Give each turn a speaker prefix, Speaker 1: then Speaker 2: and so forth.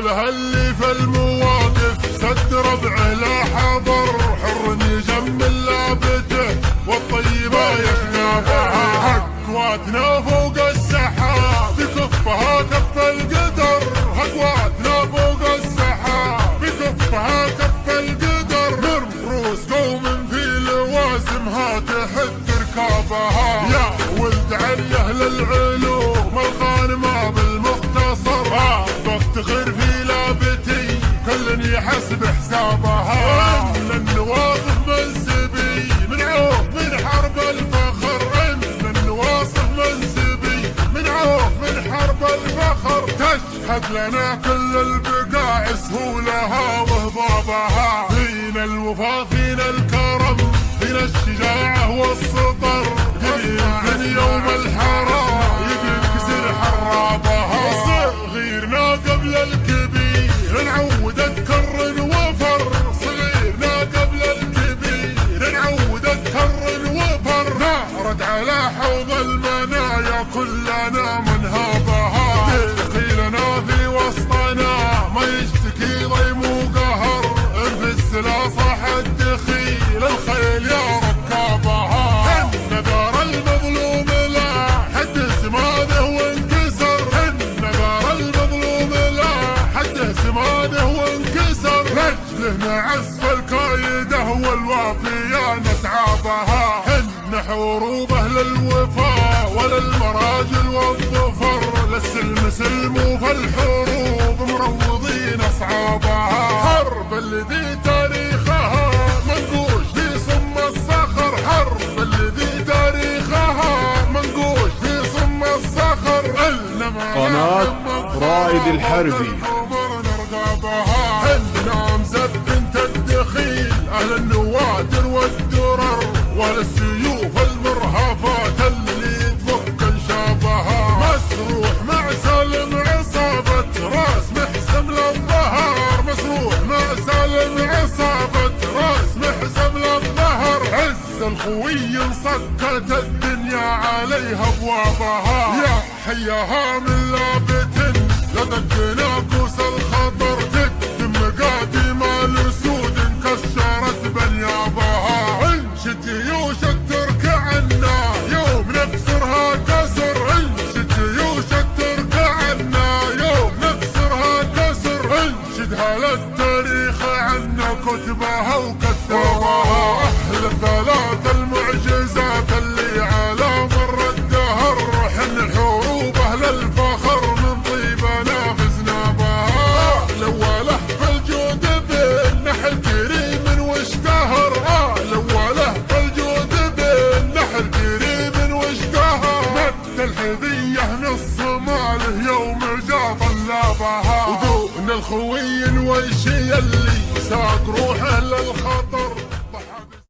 Speaker 1: شبه اللي في المواقف سد ربعه لا حضر، حر يجمل لابته والطيبة يشنافها، هكواتنا فوق السحاب بكفها كف القدر، هكواتنا فوق السحاب بكفها كف القدر، من روس قوم في لوازمها تحد ركابها، يا ولد علي اهل العلوم الخانمة بالمختصر، بفتخر في لابتي كل يحسب حسابها، ان النواصف منسبي من عوف من حرب الفخر، ان النواصف منسبي من عوف من حرب الفخر، تشهد لنا كل البقاع سهولها وهضابها، فينا الوفا فينا الكرم فينا الشجاعة والسطر، من يوم الحرام يبي كسر حرابها، صغيرنا قبل الكبير نعود اذكر وفر، صغيرنا قبل الكبير نعود اذكر وفر، نعرض على حوض المنايا كلنا منهابها، دخيلنا في وسطنا ما يشتكي ضيم وقهر، في السلا صاح الدخيل الخيل يا ركابها، ان دار المظلوم لا حد سماده وانكسر، ان دار المظلوم لا حد سماده وانكسر، رجله نعس الكايده والوافيه نتعابها، ان حروب اهل الوفاء وللمراجل والظفر، للسلم سلم فالحروب مروضين اصعابها، حرب الذي تاريخها منقوش في صم الصخر، حرب الذي تاريخها منقوش في صم الصخر،
Speaker 2: قناة رائد الحربي،
Speaker 1: هنا مزب بنت الدخيل اهل النوادر والدرر، وللسيوف المرهفات اللي تفك انشابها، مسروح مع سالم عصابة راس محسم للظهر، مسروح مع سالم عصابة راس محسم للظهر، عز الخوي انصكت الدنيا عليها ابوابها، يا حياها من لابت لدقنا